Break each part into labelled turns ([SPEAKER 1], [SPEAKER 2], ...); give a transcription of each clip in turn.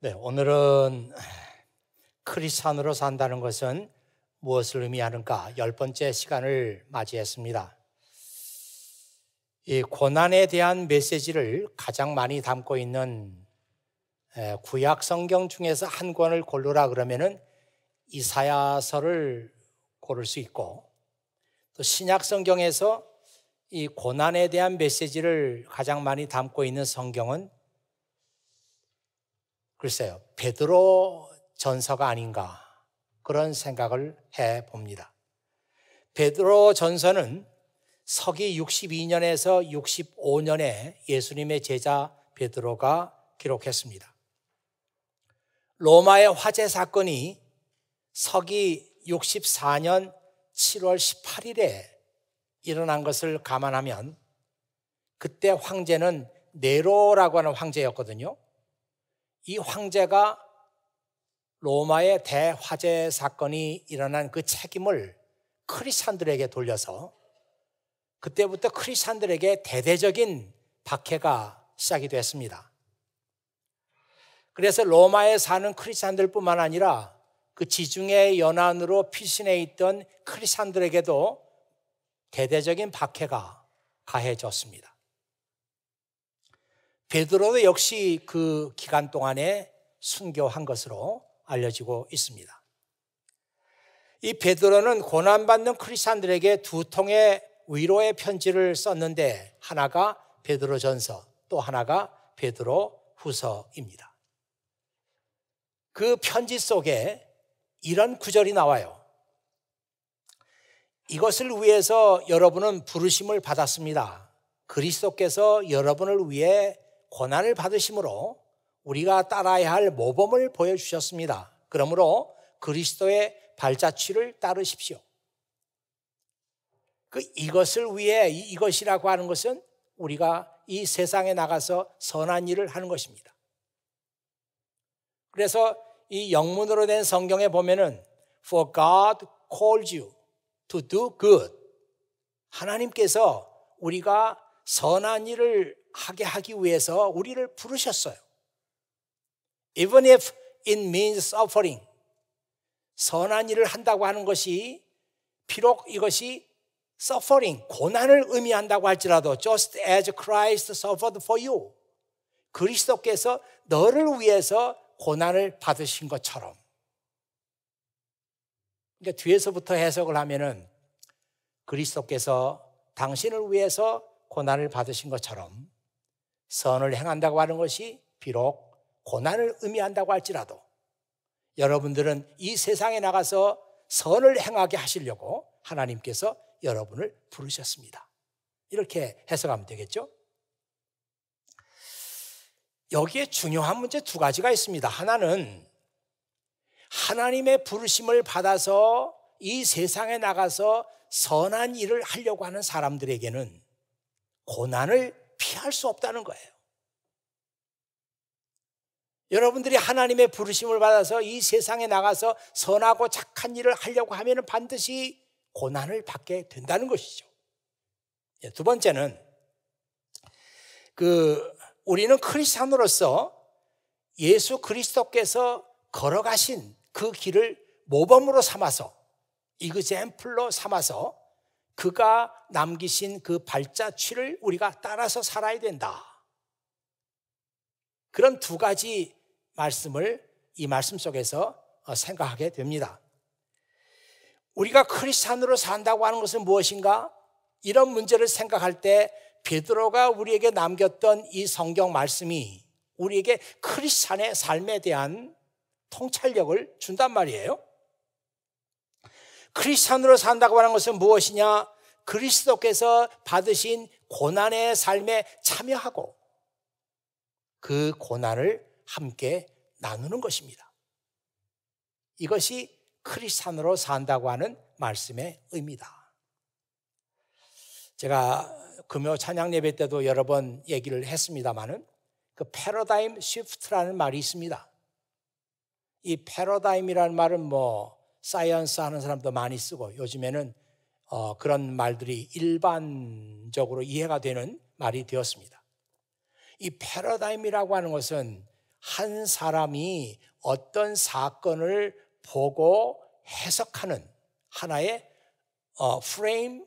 [SPEAKER 1] 네, 오늘은 크리스찬으로 산다는 것은 무엇을 의미하는가 10번째 시간을 맞이했습니다. 이 고난에 대한 메시지를 가장 많이 담고 있는 구약 성경 중에서 한 권을 고르라 그러면은 이사야서를 고를 수 있고, 또 신약 성경에서 이 고난에 대한 메시지를 가장 많이 담고 있는 성경은 글쎄요, 베드로 전서가 아닌가 그런 생각을 해봅니다. 베드로 전서는 서기 62년에서 65년에 예수님의 제자 베드로가 기록했습니다. 로마의 화재 사건이 서기 64년 7월 18일에 일어난 것을 감안하면 그때 황제는 네로라고 하는 황제였거든요. 이 황제가 로마의 대화재 사건이 일어난 그 책임을 크리스찬들에게 돌려서 그때부터 크리스찬들에게 대대적인 박해가 시작이 됐습니다. 그래서 로마에 사는 크리스찬들뿐만 아니라 그 지중해 연안으로 피신해 있던 크리스찬들에게도 대대적인 박해가 가해졌습니다. 베드로도 역시 그 기간 동안에 순교한 것으로 알려지고 있습니다. 이 베드로는 고난받는 크리스찬들에게 두 통의 위로의 편지를 썼는데 하나가 베드로전서, 또 하나가 베드로후서입니다. 그 편지 속에 이런 구절이 나와요. 이것을 위해서 여러분은 부르심을 받았습니다. 그리스도께서 여러분을 위해 고난을 받으심으로 우리가 따라야 할 모범을 보여주셨습니다. 그러므로 그리스도의 발자취를 따르십시오. 이것을 위해 이것이라고 하는 것은 우리가 이 세상에 나가서 선한 일을 하는 것입니다. 그래서 이 영문으로 된 성경에 보면은 For God called you to do good. 하나님께서 우리가 선한 일을 하게 하기 위해서 우리를 부르셨어요. Even if it means suffering. 선한 일을 한다고 하는 것이 비록 이것이 suffering, 고난을 의미한다고 할지라도 just as Christ suffered for you. 그리스도께서 너를 위해서 고난을 받으신 것처럼. 그러니까 뒤에서부터 해석을 하면은 그리스도께서 당신을 위해서 고난을 받으신 것처럼 선을 행한다고 하는 것이 비록 고난을 의미한다고 할지라도 여러분들은 이 세상에 나가서 선을 행하게 하시려고 하나님께서 여러분을 부르셨습니다. 이렇게 해석하면 되겠죠? 여기에 중요한 문제 두 가지가 있습니다. 하나는 하나님의 부르심을 받아서 이 세상에 나가서 선한 일을 하려고 하는 사람들에게는 고난을 피할 수 없다는 거예요. 여러분들이 하나님의 부르심을 받아서 이 세상에 나가서 선하고 착한 일을 하려고 하면 반드시 고난을 받게 된다는 것이죠. 두 번째는 우리는 크리스찬으로서 예수 그리스도께서 걸어가신 그 길을 모범으로 삼아서 이그젬플로 삼아서 그가 남기신 그 발자취를 우리가 따라서 살아야 된다. 그런 두 가지 말씀을 이 말씀 속에서 생각하게 됩니다. 우리가 크리스찬으로 산다고 하는 것은 무엇인가? 이런 문제를 생각할 때 베드로가 우리에게 남겼던 이 성경 말씀이 우리에게 크리스찬의 삶에 대한 통찰력을 준단 말이에요. 크리스찬으로 산다고 하는 것은 무엇이냐? 그리스도께서 받으신 고난의 삶에 참여하고 그 고난을 함께 나누는 것입니다. 이것이 크리스찬으로 산다고 하는 말씀의 의미다. 제가 금요 찬양 예배 때도 여러 번 얘기를 했습니다마는 그 패러다임 시프트라는 말이 있습니다. 이 패러다임이라는 말은 사이언스 하는 사람도 많이 쓰고 요즘에는 그런 말들이 일반적으로 이해가 되는 말이 되었습니다. 이 패러다임이라고 하는 것은 한 사람이 어떤 사건을 보고 해석하는 하나의 frame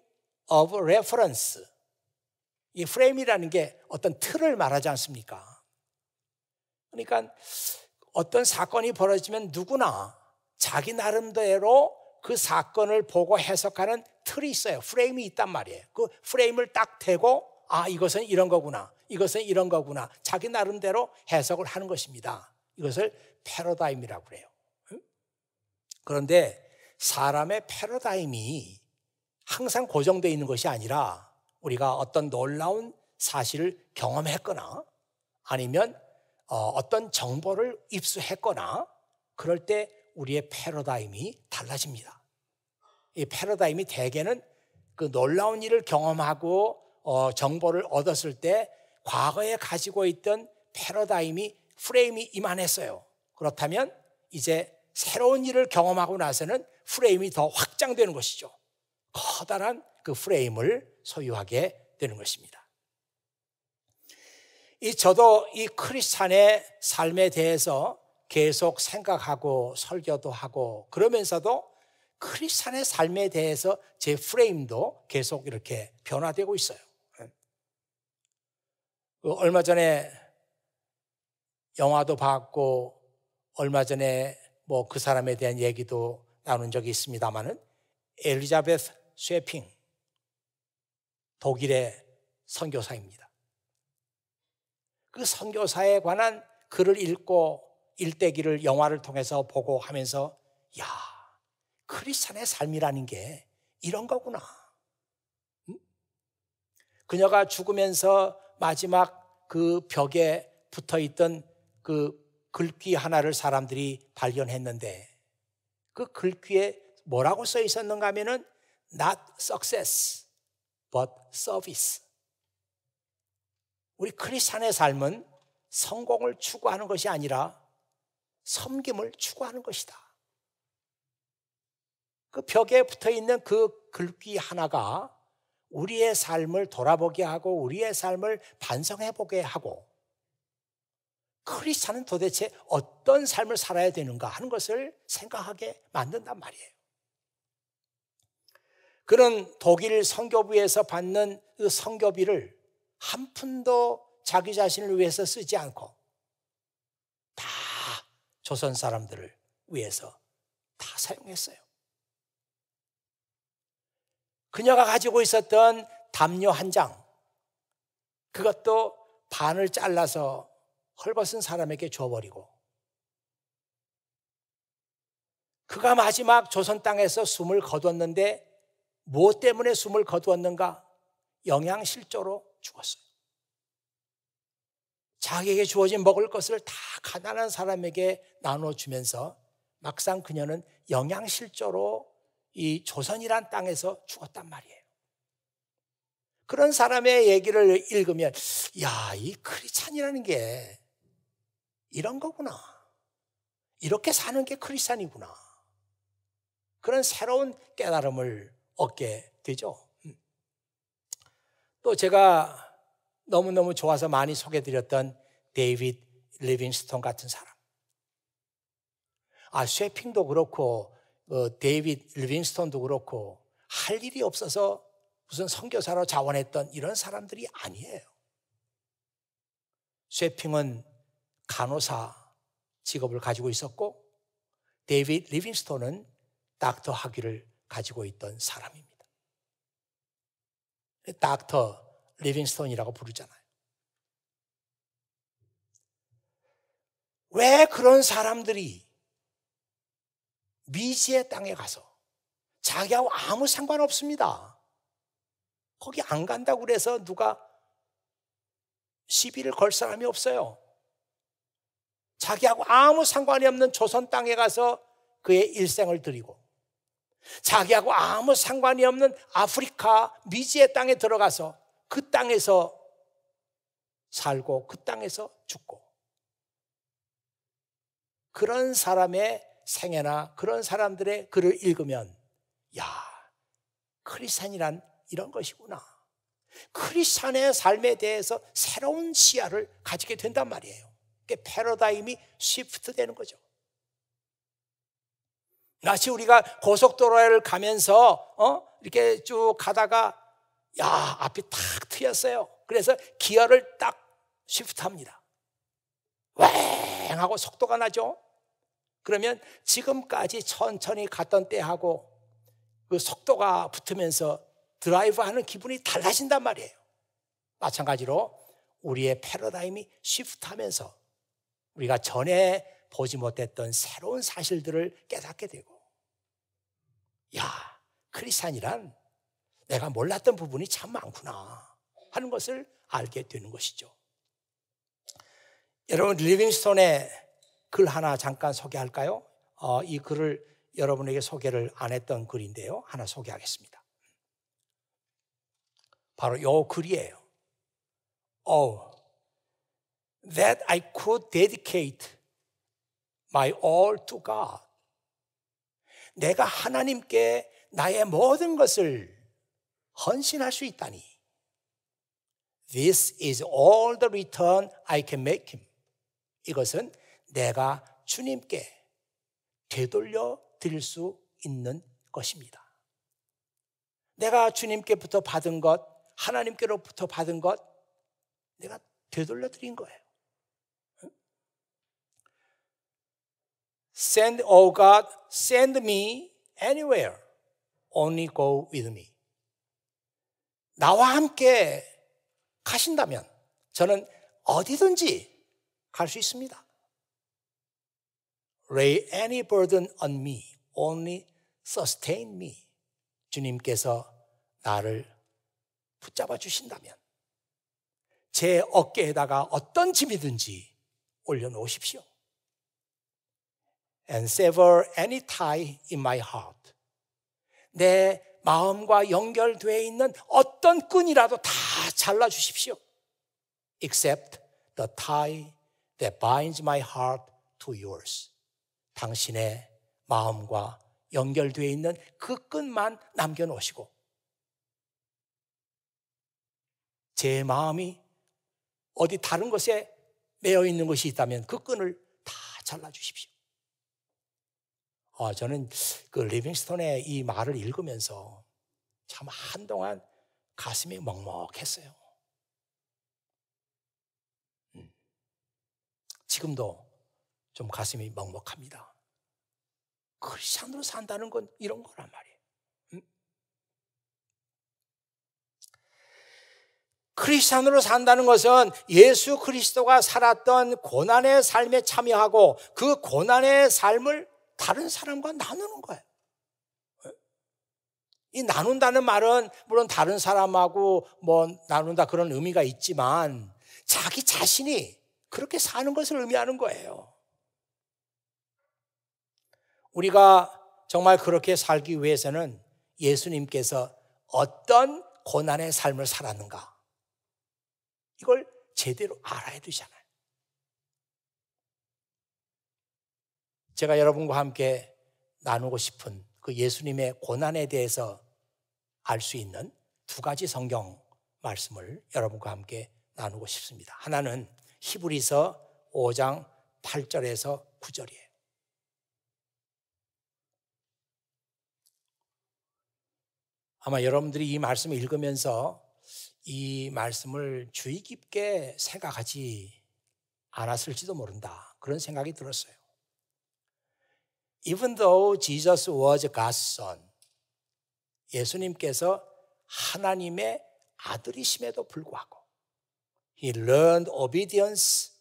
[SPEAKER 1] of reference. 이 프레임이라는 게 어떤 틀을 말하지 않습니까? 그러니까 어떤 사건이 벌어지면 누구나 자기 나름대로 그 사건을 보고 해석하는 틀이 있어요. 프레임이 있단 말이에요. 그 프레임을 딱 대고 이것은 이런 거구나. 이것은 이런 거구나. 자기 나름대로 해석을 하는 것입니다. 이것을 패러다임이라고 그래요. 그런데 사람의 패러다임이 항상 고정되어 있는 것이 아니라 우리가 어떤 놀라운 사실을 경험했거나 아니면 어떤 정보를 입수했거나 그럴 때 우리의 패러다임이 달라집니다. 이 패러다임이 대개는 그 놀라운 일을 경험하고 정보를 얻었을 때 과거에 가지고 있던 패러다임이 프레임이 이만했어요. 그렇다면 이제 새로운 일을 경험하고 나서는 프레임이 더 확장되는 것이죠. 커다란 그 프레임을 소유하게 되는 것입니다. 저도 이 크리스찬의 삶에 대해서 계속 생각하고 설교도 하고 그러면서도 크리스찬의 삶에 대해서 제 프레임도 계속 이렇게 변화되고 있어요. 얼마 전에 영화도 봤고 얼마 전에 뭐 그 사람에 대한 얘기도 나눈 적이 있습니다만은 엘리자베스 쉐핑 독일의 선교사입니다. 그 선교사에 관한 글을 읽고 일대기를 영화를 통해서 보고 하면서 크리스찬의 삶이라는 게 이런 거구나. 그녀가 죽으면서 마지막 그 벽에 붙어있던 그 글귀 하나를 사람들이 발견했는데 그 글귀에 뭐라고 써 있었는가 하면은 Not success, but service. 우리 크리스찬의 삶은 성공을 추구하는 것이 아니라 섬김을 추구하는 것이다. 그 벽에 붙어있는 그 글귀 하나가 우리의 삶을 돌아보게 하고 우리의 삶을 반성해보게 하고 크리스찬은 도대체 어떤 삶을 살아야 되는가 하는 것을 생각하게 만든단 말이에요. 그런 독일 선교부에서 받는 그 선교비를 한 푼도 자기 자신을 위해서 쓰지 않고 다 조선 사람들을 위해서 다 사용했어요. 그녀가 가지고 있었던 담요 한 장, 그것도 반을 잘라서 헐벗은 사람에게 줘버리고 그가 마지막 조선 땅에서 숨을 거두었는데 무엇 때문에 숨을 거두었는가? 영양실조로 죽었어요. 자기에게 주어진 먹을 것을 다 가난한 사람에게 나눠주면서 막상 그녀는 영양실조로 이 조선이란 땅에서 죽었단 말이에요. 그런 사람의 얘기를 읽으면 이 크리스찬이라는 게 이런 거구나. 이렇게 사는 게 크리스찬이구나. 그런 새로운 깨달음을 얻게 되죠. 또 제가 너무너무 좋아서 많이 소개해드렸던 데이비드 리빙스톤 같은 사람. 쉐핑도 그렇고 데이비드 리빙스톤도 그렇고 할 일이 없어서 무슨 선교사로 자원했던 이런 사람들이 아니에요. 쉐핑은 간호사 직업을 가지고 있었고 데이비드 리빙스톤은 닥터 학위를 가지고 있던 사람입니다. 닥터 리빙스톤이라고 부르잖아요. 왜 그런 사람들이 미지의 땅에 가서 자기하고 아무 상관없습니다. 거기 안 간다고 그래서 누가 시비를 걸 사람이 없어요. 자기하고 아무 상관이 없는 조선 땅에 가서 그의 일생을 드리고 자기하고 아무 상관이 없는 아프리카 미지의 땅에 들어가서 그 땅에서 살고 그 땅에서 죽고 그런 사람의 생애나 그런 사람들의 글을 읽으면 크리스찬이란 이런 것이구나. 크리스찬의 삶에 대해서 새로운 시야를 가지게 된단 말이에요. 그 패러다임이 시프트 되는 거죠. 마치 우리가 고속도로를 가면서 이렇게 쭉 가다가 앞이 탁 트였어요. 그래서 기어를 딱 시프트합니다. 왱 하고 속도가 나죠. 그러면 지금까지 천천히 갔던 때하고 그 속도가 붙으면서 드라이브하는 기분이 달라진단 말이에요. 마찬가지로 우리의 패러다임이 시프트하면서 우리가 전에 보지 못했던 새로운 사실들을 깨닫게 되고, 크리스찬이란 내가 몰랐던 부분이 참 많구나 하는 것을 알게 되는 것이죠. 여러분, 리빙스톤의 글 하나 잠깐 소개할까요? 이 글을 여러분에게 소개를 안 했던 글인데요, 하나 소개하겠습니다. 바로 이 글이에요. That I could dedicate my all to God. 내가 하나님께 나의 모든 것을 헌신할 수 있다니. This is all the return I can make him. 이것은 내가 주님께 되돌려 드릴 수 있는 것입니다. 내가 주님께부터 받은 것, 하나님께로부터 받은 것, 내가 되돌려 드린 거예요. Send, oh God, send me anywhere. Only go with me. 나와 함께 가신다면 저는 어디든지 갈 수 있습니다. Lay any burden on me. Only sustain me. 주님께서 나를 붙잡아 주신다면 제 어깨에다가 어떤 짐이든지 올려놓으십시오. And sever any tie in my heart. 내 마음과 연결되어 있는 어떤 끈이라도 다 잘라주십시오. Except the tie that binds my heart to yours. 당신의 마음과 연결되어 있는 그 끈만 남겨놓으시고 제 마음이 어디 다른 것에 매여 있는 것이 있다면 그 끈을 다 잘라주십시오. 저는 그 리빙스톤의 이 말을 읽으면서 참 한동안 가슴이 먹먹했어요. 지금도 좀 가슴이 먹먹합니다. 크리스찬으로 산다는 건 이런 거란 말이에요. 크리스찬으로 산다는 것은 예수 그리스도가 살았던 고난의 삶에 참여하고 그 고난의 삶을 다른 사람과 나누는 거예요. 이 나눈다는 말은 물론 다른 사람하고 나눈다 그런 의미가 있지만 자기 자신이 그렇게 사는 것을 의미하는 거예요. 우리가 정말 그렇게 살기 위해서는 예수님께서 어떤 고난의 삶을 살았는가 이걸 제대로 알아야 되잖아요. 제가 여러분과 함께 나누고 싶은 그 예수님의 고난에 대해서 알 수 있는 두 가지 성경 말씀을 여러분과 함께 나누고 싶습니다. 하나는 히브리서 5장 8절에서 9절이에요. 아마 여러분들이 이 말씀을 읽으면서 이 말씀을 주의 깊게 생각하지 않았을지도 모른다. 그런 생각이 들었어요. Even though Jesus was God's son, 예수님께서 하나님의 아들이심에도 불구하고 He learned obedience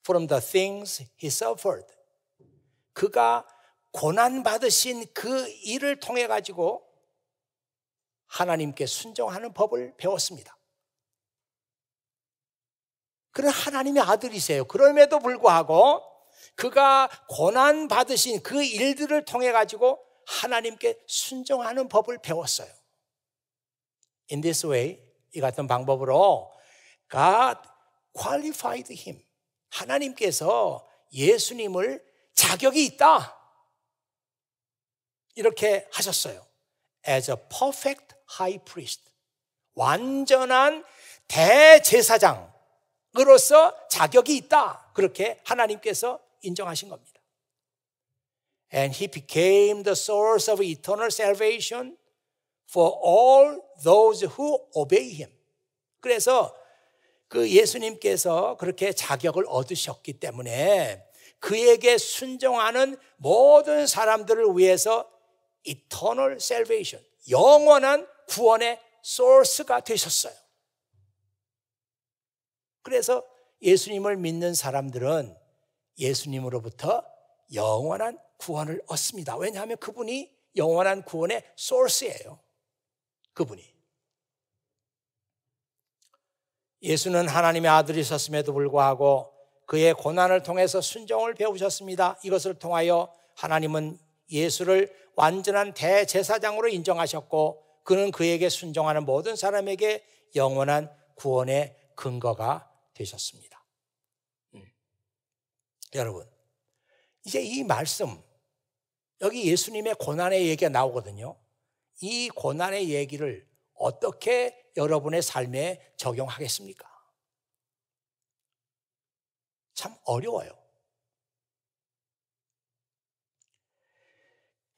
[SPEAKER 1] from the things He suffered. 그가 고난받으신 그 일을 통해 가지고 하나님께 순종하는 법을 배웠습니다. 그는 하나님의 아들이세요. 그럼에도 불구하고 그가 고난받으신 그 일들을 통해 가지고 하나님께 순종하는 법을 배웠어요. In this way, 이 같은 방법으로 God qualified him. 하나님께서 예수님을 자격이 있다. 이렇게 하셨어요. As a perfect high priest. 완전한 대제사장. 자격이 있다. 그렇게 하나님께서 인정하신 겁니다. And he became the source of eternal salvation for all those who obey him. 그래서 그 예수님께서 그렇게 자격을 얻으셨기 때문에 그에게 순종하는 모든 사람들을 위해서 eternal salvation, 영원한 구원의 소스가 되셨어요. 그래서 예수님을 믿는 사람들은 예수님으로부터 영원한 구원을 얻습니다. 왜냐하면 그분이 영원한 구원의 소스예요. 그분이. 예수는 하나님의 아들이셨음에도 불구하고 그의 고난을 통해서 순종을 배우셨습니다. 이것을 통하여 하나님은 예수를 완전한 대제사장으로 인정하셨고 그는 그에게 순종하는 모든 사람에게 영원한 구원의 근거가 되셨습니다. 여러분, 이제 이 말씀, 여기 예수님의 고난의 얘기가 나오거든요. 이 고난의 얘기를 어떻게 여러분의 삶에 적용하겠습니까? 참 어려워요.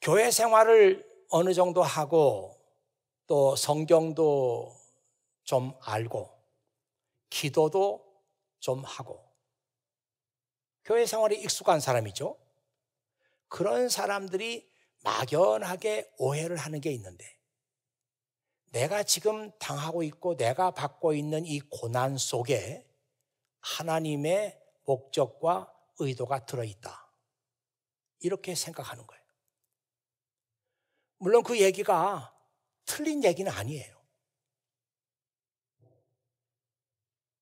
[SPEAKER 1] 교회 생활을 어느 정도 하고 또 성경도 좀 알고 기도도 좀 하고 교회 생활에 익숙한 사람이죠. 그런 사람들이 막연하게 오해를 하는 게 있는데 내가 지금 당하고 있고 내가 받고 있는 이 고난 속에 하나님의 목적과 의도가 들어있다. 이렇게 생각하는 거예요. 물론 그 얘기가 틀린 얘기는 아니에요.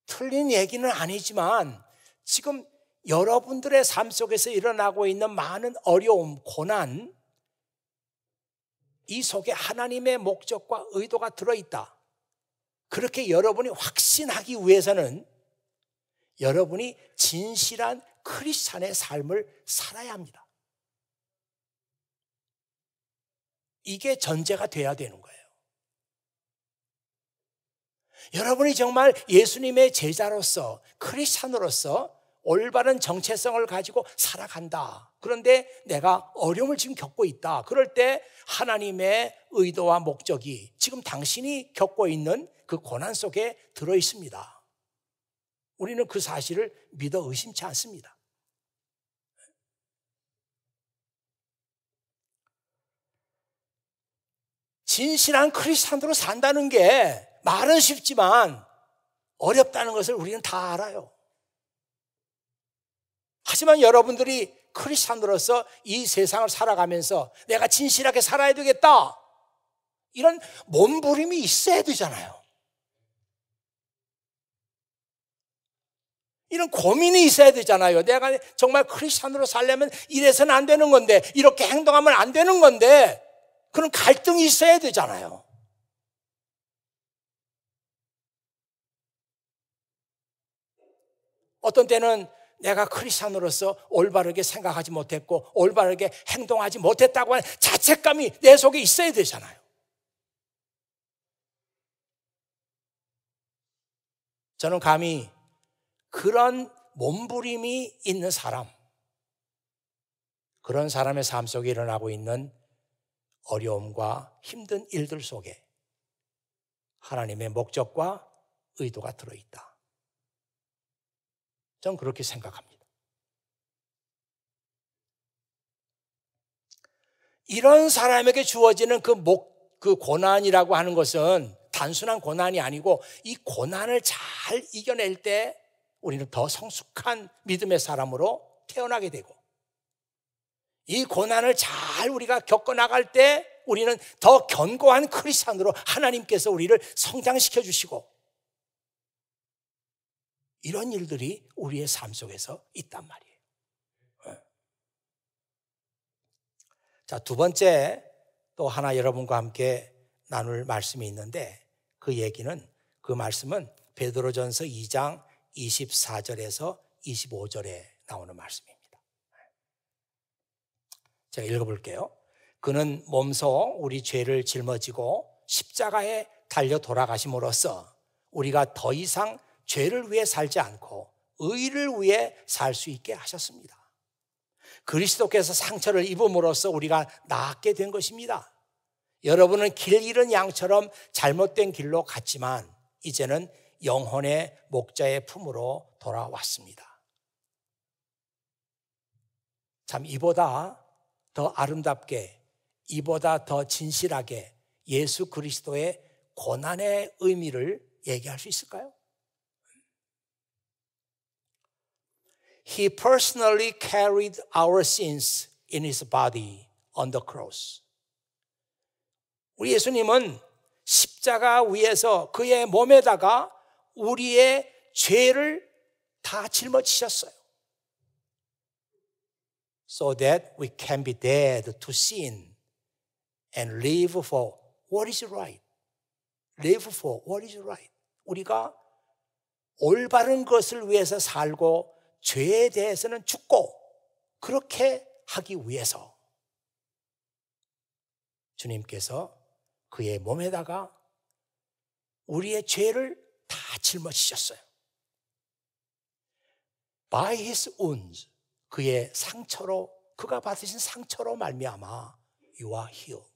[SPEAKER 1] 틀린 얘기는 아니지만 지금 여러분들의 삶 속에서 일어나고 있는 많은 어려움, 고난, 이 속에 하나님의 목적과 의도가 들어있다. 그렇게 여러분이 확신하기 위해서는 여러분이 진실한 크리스찬의 삶을 살아야 합니다. 이게 전제가 돼야 되는 거예요. 여러분이 정말 예수님의 제자로서 크리스찬으로서 올바른 정체성을 가지고 살아간다. 그런데 내가 어려움을 지금 겪고 있다. 그럴 때 하나님의 의도와 목적이 지금 당신이 겪고 있는 그 고난 속에 들어 있습니다. 우리는 그 사실을 믿어 의심치 않습니다. 진실한 크리스찬으로 산다는 게 말은 쉽지만 어렵다는 것을 우리는 다 알아요. 하지만 여러분들이 크리스찬으로서 이 세상을 살아가면서 내가 진실하게 살아야 되겠다. 이런 몸부림이 있어야 되잖아요. 이런 고민이 있어야 되잖아요. 내가 정말 크리스찬으로 살려면 이래서는 안 되는 건데, 이렇게 행동하면 안 되는 건데, 그런 갈등이 있어야 되잖아요. 어떤 때는 내가 크리스찬으로서 올바르게 생각하지 못했고 올바르게 행동하지 못했다고 하는 자책감이 내 속에 있어야 되잖아요. 저는 감히 그런 몸부림이 있는 사람, 그런 사람의 삶 속에 일어나고 있는 어려움과 힘든 일들 속에 하나님의 목적과 의도가 들어있다. 저는 그렇게 생각합니다. 이런 사람에게 주어지는 그 고난이라고 하는 것은 단순한 고난이 아니고 이 고난을 잘 이겨낼 때 우리는 더 성숙한 믿음의 사람으로 태어나게 되고 이 고난을 잘 우리가 겪어나갈 때 우리는 더 견고한 크리스찬으로 하나님께서 우리를 성장시켜 주시고 이런 일들이 우리의 삶 속에서 있단 말이에요. 자, 두 번째 또 하나 여러분과 함께 나눌 말씀이 있는데 그 말씀은 베드로전서 2장 24절에서 25절에 나오는 말씀입니다. 제가 읽어볼게요. 그는 몸소 우리 죄를 짊어지고 십자가에 달려 돌아가심으로써 우리가 더 이상 죄를 위해 살지 않고 의를 위해 살 수 있게 하셨습니다. 그리스도께서 상처를 입음으로써 우리가 낫게 된 것입니다. 여러분은 길 잃은 양처럼 잘못된 길로 갔지만 이제는 영혼의 목자의 품으로 돌아왔습니다. 참 이보다 더 아름답게, 이보다 더 진실하게 예수 그리스도의 고난의 의미를 얘기할 수 있을까요? He personally carried our sins in his body on the cross. 우리 예수님은 십자가 위에서 그의 몸에다가 우리의 죄를 다 짊어지셨어요. So that we can be dead to sin and live for what is right. Live for what is right. 우리가 올바른 것을 위해서 살고 죄에 대해서는 죽고 그렇게 하기 위해서 주님께서 그의 몸에다가 우리의 죄를 다 짊어지셨어요. By his wounds, 그의 상처로, 그가 받으신 상처로 말미암아 you are healed.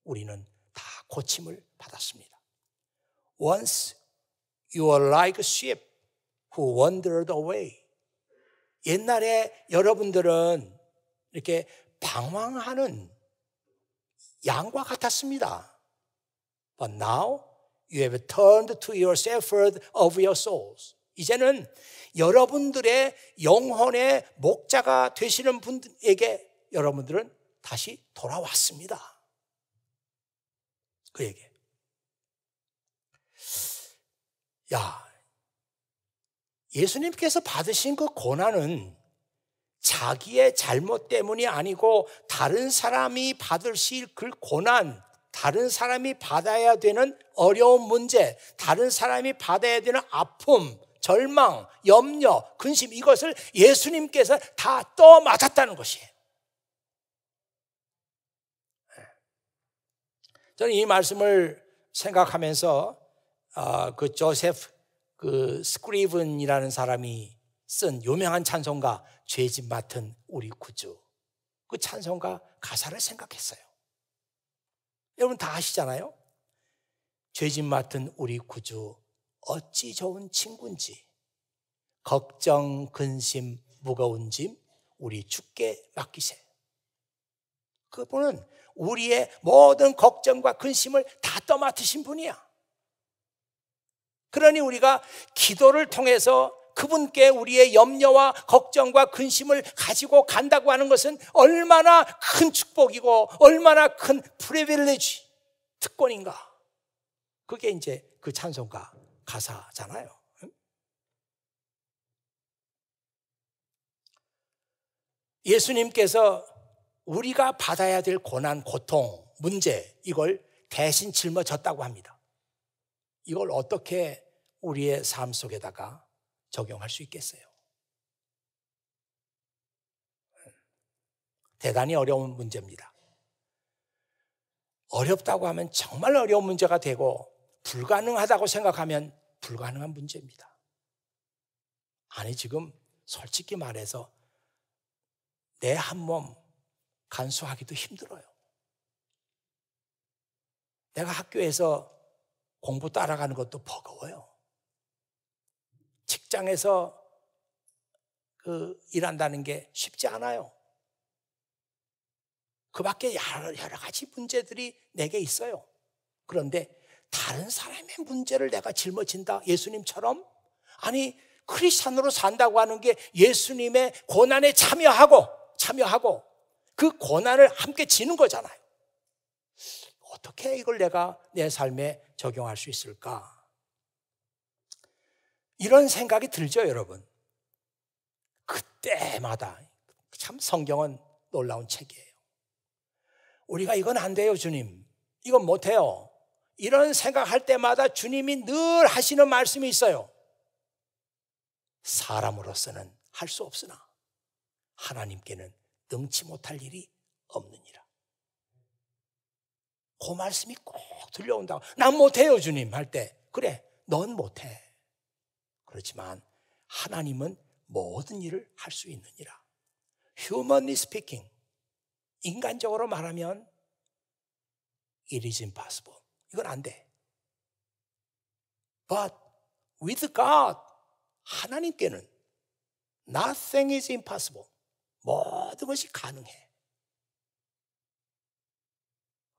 [SPEAKER 1] 우리는 다 고침을 받았습니다. Once you were like a sheep who wandered away. 옛날에 여러분들은 이렇게 방황하는 양과 같았습니다. But now you have turned to your shepherd of your souls. 이제는 여러분들의 영혼의 목자가 되시는 분에게 여러분들은 다시 돌아왔습니다. 그에게. 예수님께서 받으신 그 고난은 자기의 잘못 때문이 아니고 다른 사람이 받으실 그 고난, 다른 사람이 받아야 되는 어려운 문제, 다른 사람이 받아야 되는 아픔, 절망, 염려, 근심, 이것을 예수님께서 다 떠맡았다는 것이에요. 저는 이 말씀을 생각하면서 그 조세프 그 스크리븐이라는 사람이 쓴 유명한 찬송가 죄짐 맡은 우리 구주, 그 찬송가 가사를 생각했어요. 여러분 다 아시잖아요. 죄짐 맡은 우리 구주 어찌 좋은 친구인지, 걱정 근심 무거운 짐 우리 주께 맡기세. 그분은 우리의 모든 걱정과 근심을 다 떠맡으신 분이야. 그러니 우리가 기도를 통해서 그분께 우리의 염려와 걱정과 근심을 가지고 간다고 하는 것은 얼마나 큰 축복이고 얼마나 큰 프리빌리지, 특권인가. 그게 이제 그 찬송가 가사잖아요. 예수님께서 우리가 받아야 될 고난, 고통, 문제, 이걸 대신 짊어졌다고 합니다. 이걸 어떻게 우리의 삶 속에다가 적용할 수 있겠어요? 대단히 어려운 문제입니다. 어렵다고 하면 정말 어려운 문제가 되고 불가능하다고 생각하면 불가능한 문제입니다. 아니, 지금 솔직히 말해서 내 한 몸 간수하기도 힘들어요. 내가 학교에서 공부 따라가는 것도 버거워요. 직장에서 일한다는 게 쉽지 않아요. 그 밖에 여러 가지 문제들이 내게 있어요. 그런데 다른 사람의 문제를 내가 짊어진다, 예수님처럼? 아니, 크리스찬으로 산다고 하는 게 예수님의 고난에 참여하고 그 고난을 함께 지는 거잖아요. 어떻게 이걸 내가 내 삶에 적용할 수 있을까? 이런 생각이 들죠, 여러분. 그때마다 참 성경은 놀라운 책이에요. 우리가 이건 안 돼요, 주님. 이건 못해요. 이런 생각할 때마다 주님이 늘 하시는 말씀이 있어요. 사람으로서는 할 수 없으나 하나님께는 능치 못할 일이 없느니라. 그 말씀이 꼭 들려온다고. 난 못해요, 주님 할 때. 그래, 넌 못해. 그렇지만 하나님은 모든 일을 할 수 있느니라. Humanly speaking, 인간적으로 말하면 it is impossible. 이건 안 돼. But with God, 하나님께는 nothing is impossible. 모든 것이 가능해.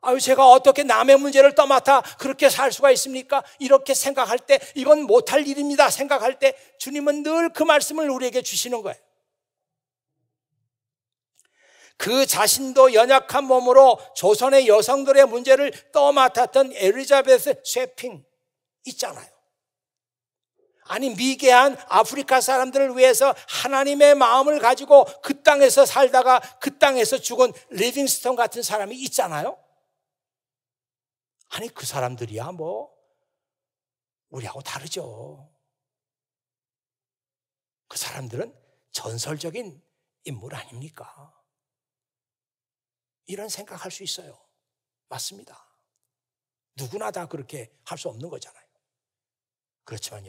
[SPEAKER 1] 아유, 제가 어떻게 남의 문제를 떠맡아 그렇게 살 수가 있습니까? 이렇게 생각할 때 이건 못할 일입니다 생각할 때 주님은 늘 그 말씀을 우리에게 주시는 거예요. 그 자신도 연약한 몸으로 조선의 여성들의 문제를 떠맡았던 엘리자베스 쇠핑 있잖아요. 아니, 미개한 아프리카 사람들을 위해서 하나님의 마음을 가지고 그 땅에서 살다가 그 땅에서 죽은 리빙스턴 같은 사람이 있잖아요. 아니, 그 사람들이야 뭐 우리하고 다르죠. 그 사람들은 전설적인 인물 아닙니까? 이런 생각할 수 있어요. 맞습니다. 누구나 다 그렇게 할 수 없는 거잖아요. 그렇지만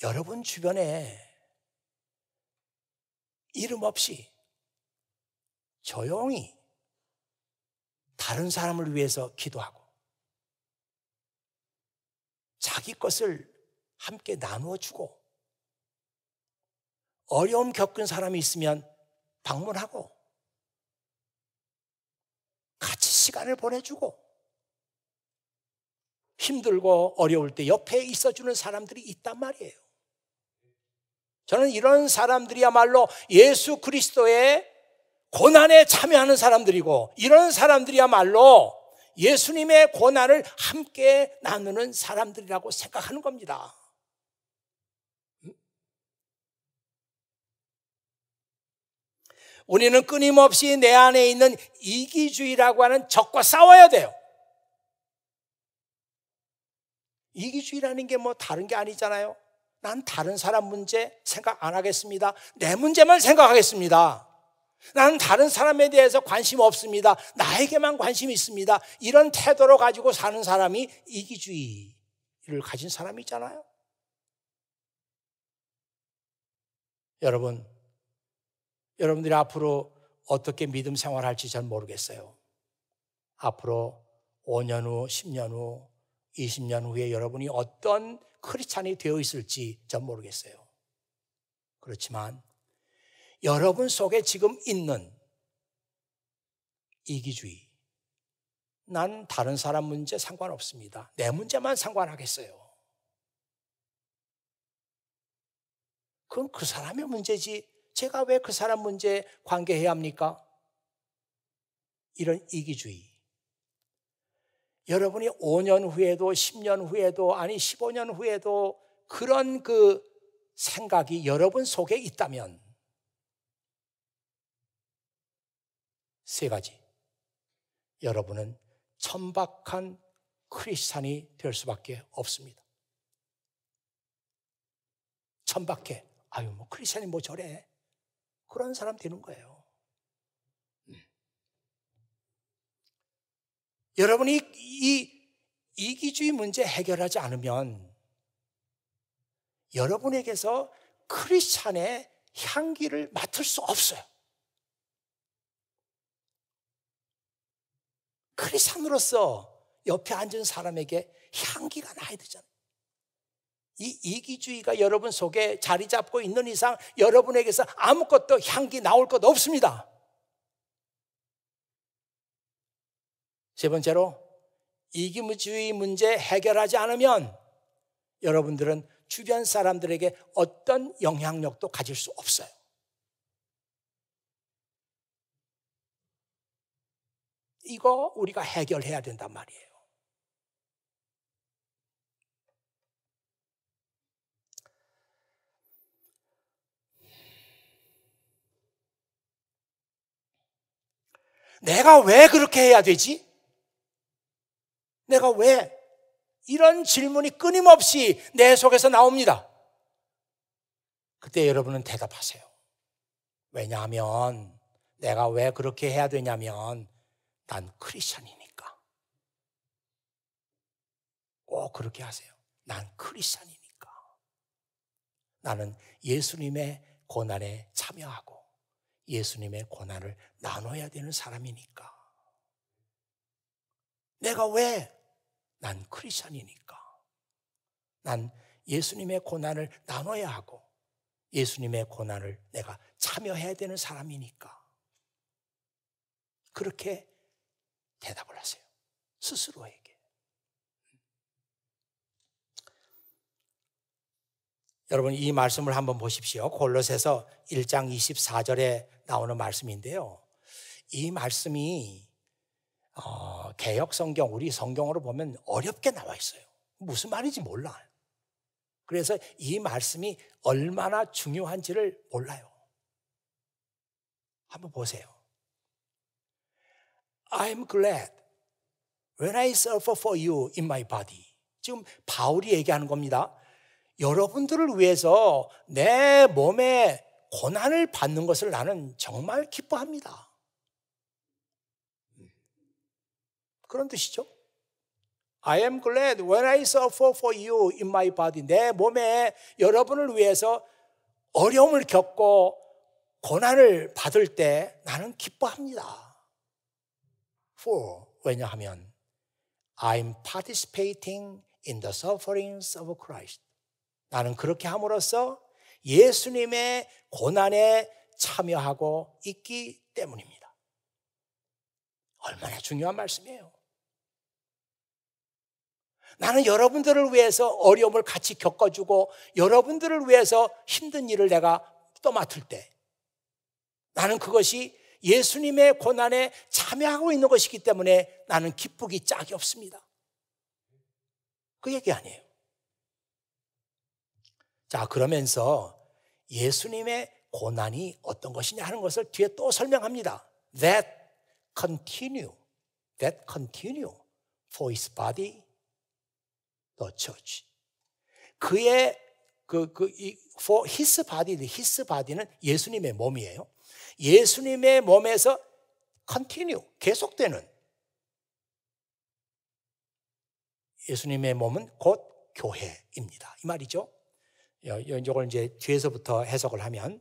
[SPEAKER 1] 여러분 주변에 이름 없이 조용히 다른 사람을 위해서 기도하고 자기 것을 함께 나누어 주고 어려움 겪은 사람이 있으면 방문하고 같이 시간을 보내주고 힘들고 어려울 때 옆에 있어주는 사람들이 있단 말이에요. 저는 이런 사람들이야말로 예수 그리스도의 고난에 참여하는 사람들이고 이런 사람들이야말로 예수님의 고난을 함께 나누는 사람들이라고 생각하는 겁니다. 우리는 끊임없이 내 안에 있는 이기주의라고 하는 적과 싸워야 돼요. 이기주의라는 게 뭐 다른 게 아니잖아요. 난 다른 사람 문제 생각 안 하겠습니다. 내 문제만 생각하겠습니다. 나는 다른 사람에 대해서 관심 없습니다. 나에게만 관심이 있습니다. 이런 태도로 가지고 사는 사람이 이기주의를 가진 사람이 있잖아요. 여러분들이 앞으로 어떻게 믿음 생활할지 잘 모르겠어요. 앞으로 5년 후, 10년 후, 20년 후에 여러분이 어떤 크리스찬이 되어 있을지 잘 모르겠어요. 그렇지만 여러분 속에 지금 있는 이기주의, 난 다른 사람 문제 상관없습니다. 내 문제만 상관하겠어요. 그건 그 사람의 문제지 제가 왜 그 사람 문제에 관계해야 합니까? 이런 이기주의. 여러분이 5년 후에도 10년 후에도 아니 15년 후에도 그런 그 생각이 여러분 속에 있다면 세 가지. 여러분은 천박한 크리스찬이 될 수밖에 없습니다. 천박해. 아유, 뭐 크리스찬이 뭐 저래. 그런 사람 되는 거예요. 여러분이 이 이기주의 문제 해결하지 않으면 여러분에게서 크리스찬의 향기를 맡을 수 없어요. 크리스찬으로서 옆에 앉은 사람에게 향기가 나야 되잖아요. 이 이기주의가 여러분 속에 자리 잡고 있는 이상 여러분에게서 아무것도 향기 나올 것 없습니다. 세 번째로 이기주의 문제 해결하지 않으면 여러분들은 주변 사람들에게 어떤 영향력도 가질 수 없어요. 이거 우리가 해결해야 된단 말이에요. 내가 왜 그렇게 해야 되지? 내가 왜? 이런 질문이 끊임없이 내 속에서 나옵니다. 그때 여러분은 대답하세요. 왜냐하면 내가 왜 그렇게 해야 되냐면 난 크리스찬이니까. 꼭 그렇게 하세요. 난 크리스찬이니까. 나는 예수님의 고난에 참여하고 예수님의 고난을 나눠야 되는 사람이니까. 내가 왜? 난 크리스천이니까. 난 예수님의 고난을 나눠야 하고 예수님의 고난을 내가 참여해야 되는 사람이니까. 그렇게 대답을 하세요. 스스로에게. 여러분, 이 말씀을 한번 보십시오. 골로새서 1장 24절에 나오는 말씀인데요. 이 말씀이 개역 성경, 우리 성경으로 보면 어렵게 나와 있어요. 무슨 말인지 몰라요. 그래서 이 말씀이 얼마나 중요한지를 몰라요. 한번 보세요. I'm glad when I suffer for you in my body. 지금 바울이 얘기하는 겁니다. 여러분들을 위해서 내 몸에 고난을 받는 것을 나는 정말 기뻐합니다. 그런 뜻이죠. I am glad when I suffer for you in my body. 내 몸에 여러분을 위해서 어려움을 겪고 고난을 받을 때 나는 기뻐합니다. For, 왜냐하면 I'm participating in the sufferings of Christ. 나는 그렇게 함으로써 예수님의 고난에 참여하고 있기 때문입니다. 얼마나 중요한 말씀이에요. 나는 여러분들을 위해서 어려움을 같이 겪어주고 여러분들을 위해서 힘든 일을 내가 떠맡을 때 나는 그것이 예수님의 고난에 참여하고 있는 것이기 때문에 나는 기쁘기 짝이 없습니다. 그 얘기 아니에요. 자, 그러면서 예수님의 고난이 어떤 것이냐 하는 것을 뒤에 또 설명합니다. That continue for his body, the church. 그의 for his body는 예수님의 몸이에요. 예수님의 몸에서 continue, 계속되는. 예수님의 몸은 곧 교회입니다. 이 말이죠. 이걸 이제 뒤에서부터 해석을 하면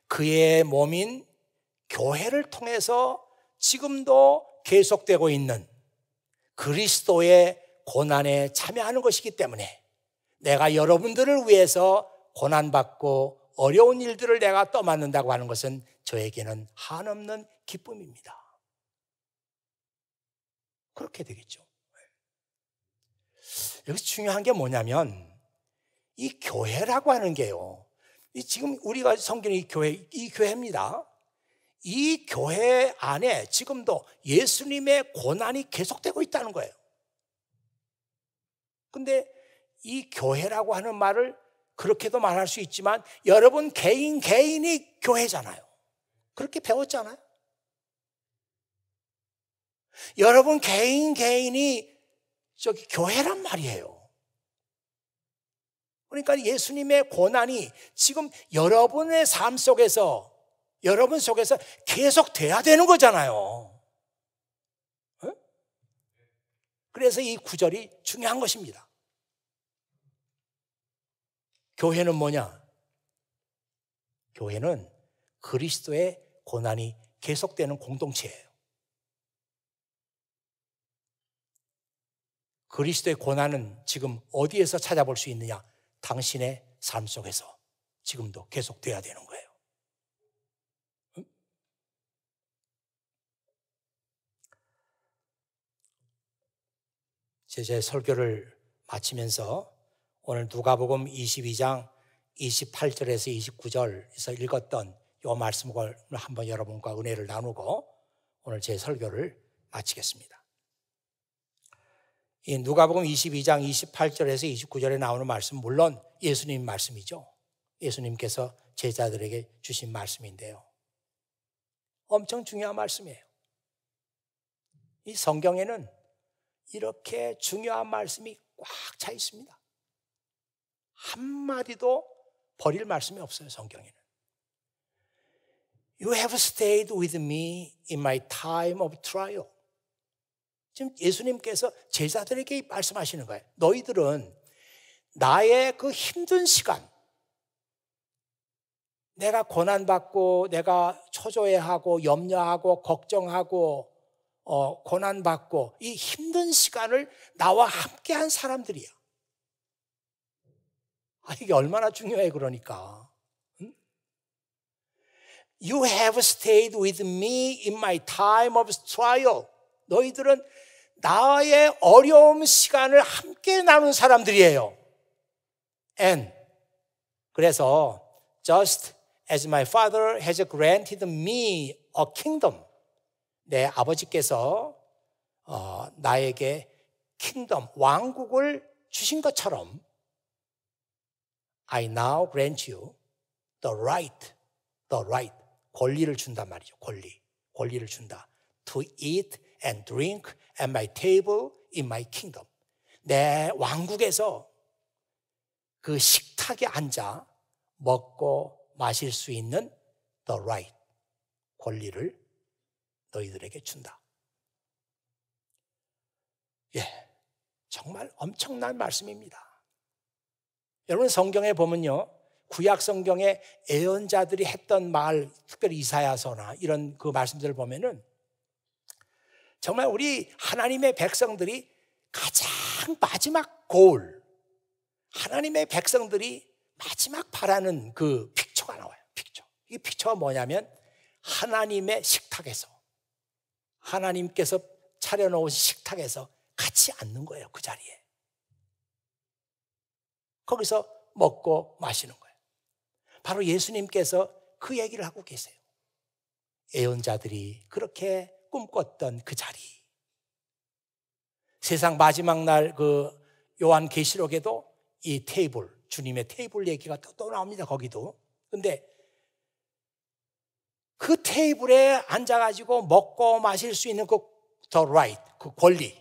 [SPEAKER 1] 그의 몸인 교회를 통해서 지금도 계속되고 있는 그리스도의 고난에 참여하는 것이기 때문에 내가 여러분들을 위해서 고난받고 어려운 일들을 내가 떠맡는다고 하는 것은 저에게는 한없는 기쁨입니다. 그렇게 되겠죠. 여기서 중요한 게 뭐냐면 이 교회라고 하는 게요. 지금 우리가 섬기는 이 교회입니다. 이 교회 안에 지금도 예수님의 고난이 계속되고 있다는 거예요. 근데 이 교회라고 하는 말을 그렇게도 말할 수 있지만 여러분 개인이 교회잖아요. 그렇게 배웠잖아요. 여러분 개인이 저기 교회란 말이에요. 그러니까 예수님의 고난이 지금 여러분의 삶 속에서 여러분 속에서 계속 돼야 되는 거잖아요. 그래서 이 구절이 중요한 것입니다. 교회는 뭐냐? 교회는 그리스도의 고난이 계속되는 공동체예요. 그리스도의 고난은 지금 어디에서 찾아볼 수 있느냐? 당신의 삶 속에서 지금도 계속돼야 되는 거예요. 제 설교를 마치면서 오늘 누가복음 22장 28절에서 29절에서 읽었던 이 말씀을 한번 여러분과 은혜를 나누고 오늘 제 설교를 마치겠습니다. 이 누가복음 22장 28절에서 29절에 나오는 말씀, 물론 예수님 말씀이죠. 예수님께서 제자들에게 주신 말씀인데요. 엄청 중요한 말씀이에요. 이 성경에는 이렇게 중요한 말씀이 꽉 차 있습니다. 한마디도 버릴 말씀이 없어요, 성경에는. You have stayed with me in my time of trial. 지금 예수님께서 제자들에게 말씀하시는 거예요. 너희들은 나의 그 힘든 시간, 내가 고난받고 내가 초조해하고 염려하고 걱정하고 고난받고 이 힘든 시간을 나와 함께한 사람들이야. 이게 얼마나 중요해. 그러니까 You have stayed with me in my time of trial. 너희들은 나의 어려움 시간을 함께 나눈 사람들이에요. And 그래서 just as my father has granted me a kingdom. 내 아버지께서 나에게 킹덤, 왕국을 주신 것처럼 I now grant you the right, 권리를 준단 말이죠. 권리를 준다. To eat and drink at my table in my kingdom. 내 왕국에서 그 식탁에 앉아 먹고 마실 수 있는 the right, 권리를 너희들에게 준다. 정말 엄청난 말씀입니다. 여러분 성경에 보면요, 구약 성경에 예언자들이 했던 말, 특별히 이사야서나 이런 그 말씀들을 보면은 정말 우리 하나님의 백성들이 가장 마지막 고울, 하나님의 백성들이 마지막 바라는 그 픽처가 나와요. 이 픽처가 뭐냐면 하나님의 식탁에서, 하나님께서 차려놓은 식탁에서 같이 앉는 거예요. 그 자리에. 거기서 먹고 마시는 거예요. 바로 예수님께서 그 얘기를 하고 계세요. 예언자들이 그렇게 꿈꿨던 그 자리. 세상 마지막 날 그 요한계시록에도 이 테이블, 주님의 테이블 얘기가 또 나옵니다. 거기도. 근데 그 테이블에 앉아가지고 먹고 마실 수 있는 그 the right, 그 권리,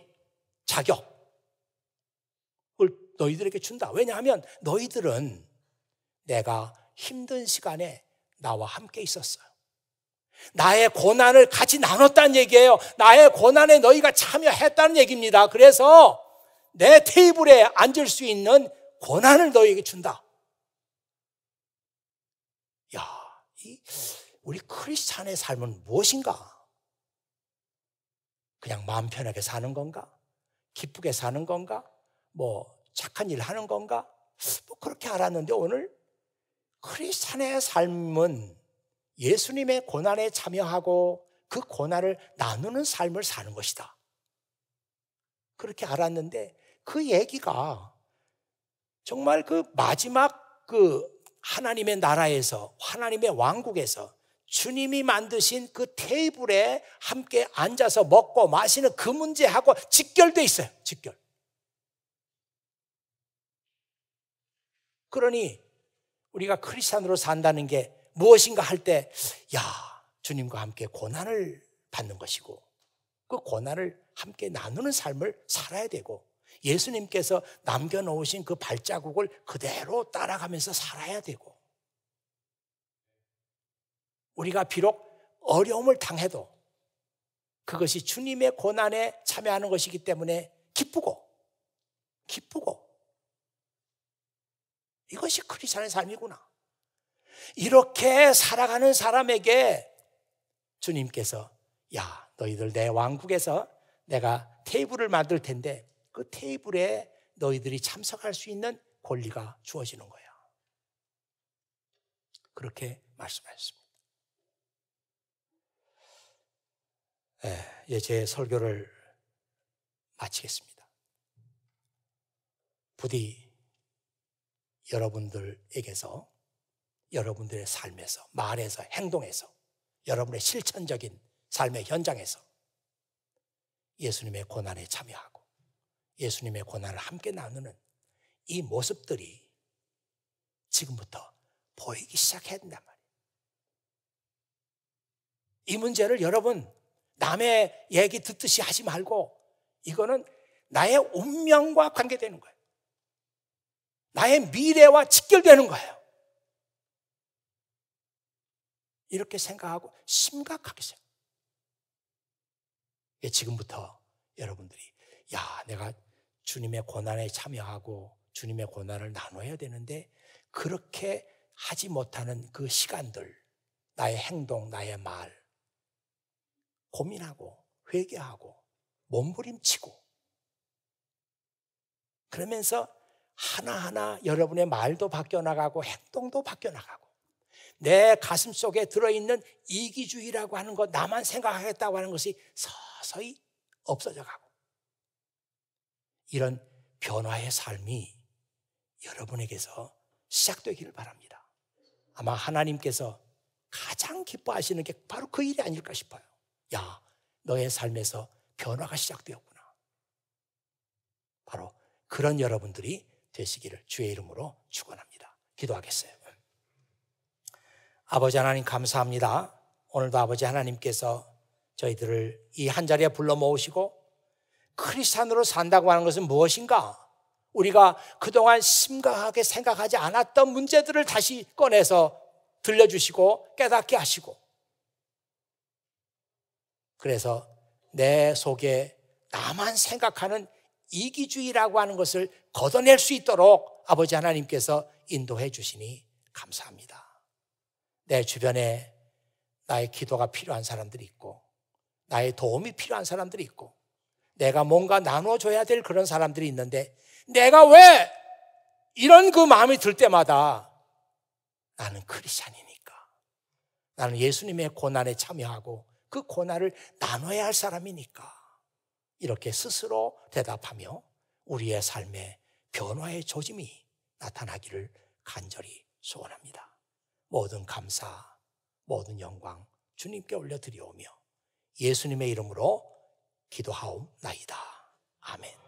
[SPEAKER 1] 자격을 너희들에게 준다. 왜냐하면 너희들은 내가 힘든 시간에 나와 함께 있었어요. 나의 고난을 같이 나눴다는 얘기예요. 나의 고난에 너희가 참여했다는 얘기입니다. 그래서 내 테이블에 앉을 수 있는 고난을 너희에게 준다. 우리 크리스찬의 삶은 무엇인가? 그냥 마음 편하게 사는 건가? 기쁘게 사는 건가? 착한 일 하는 건가? 그렇게 알았는데 오늘 크리스찬의 삶은 예수님의 고난에 참여하고 그 고난을 나누는 삶을 사는 것이다. 그렇게 알았는데 그 얘기가 정말 그 마지막 그 하나님의 나라에서, 하나님의 왕국에서 주님이 만드신 그 테이블에 함께 앉아서 먹고 마시는 그 문제하고 직결되어 있어요. 직결. 그러니 우리가 크리스찬으로 산다는 게 무엇인가 할 때, 주님과 함께 고난을 받는 것이고 그 고난을 함께 나누는 삶을 살아야 되고 예수님께서 남겨놓으신 그 발자국을 그대로 따라가면서 살아야 되고 우리가 비록 어려움을 당해도 그것이 주님의 고난에 참여하는 것이기 때문에 기쁘고 이것이 크리스찬의 삶이구나. 이렇게 살아가는 사람에게 주님께서 너희들 내 왕국에서 내가 테이블을 만들 텐데 그 테이블에 너희들이 참석할 수 있는 권리가 주어지는 거예요. 그렇게 말씀하셨습니다. 제 설교를 마치겠습니다. 부디 여러분들에게서, 여러분들의 삶에서, 말에서, 행동에서, 여러분의 실천적인 삶의 현장에서 예수님의 고난에 참여하고 예수님의 고난을 함께 나누는 이 모습들이 지금부터 보이기 시작해야 된단 말이에요. 이 문제를 여러분 남의 얘기 듣듯이 하지 말고 이거는 나의 운명과 관계되는 거예요. 나의 미래와 직결되는 거예요. 이렇게 생각하고 심각하게 생각해요. 지금부터 여러분들이 내가 주님의 고난에 참여하고 주님의 고난을 나눠야 되는데 그렇게 하지 못하는 그 시간들, 나의 행동, 나의 말, 고민하고 회개하고 몸부림치고, 그러면서 하나하나 여러분의 말도 바뀌어나가고 행동도 바뀌어나가고, 내 가슴 속에 들어있는 이기주의라고 하는 것, 나만 생각하겠다고 하는 것이 서서히 없어져 가고, 이런 변화의 삶이 여러분에게서 시작되기를 바랍니다. 아마 하나님께서 가장 기뻐하시는 게 바로 그 일이 아닐까 싶어요. 야, 너의 삶에서 변화가 시작되었구나. 바로 그런 여러분들이 되시기를 주의 이름으로 축원합니다. 기도하겠어요. 아버지 하나님 감사합니다. 오늘도 아버지 하나님께서 저희들을 이 한자리에 불러 모으시고 크리스찬으로 산다고 하는 것은 무엇인가? 우리가 그동안 심각하게 생각하지 않았던 문제들을 다시 꺼내서 들려주시고 깨닫게 하시고, 그래서 내 속에 나만 생각하는 이기주의라고 하는 것을 걷어낼 수 있도록 아버지 하나님께서 인도해 주시니 감사합니다. 내 주변에 나의 기도가 필요한 사람들이 있고, 나의 도움이 필요한 사람들이 있고, 내가 뭔가 나눠줘야 될 그런 사람들이 있는데, 내가 왜 이런 그 마음이 들 때마다 나는 크리스찬이니까, 나는 예수님의 고난에 참여하고 그 고난을 나눠야 할 사람이니까, 이렇게 스스로 대답하며 우리의 삶에 변화의 조짐이 나타나기를 간절히 소원합니다. 모든 감사, 모든 영광 주님께 올려드리오며 예수님의 이름으로 기도하옵나이다. 아멘.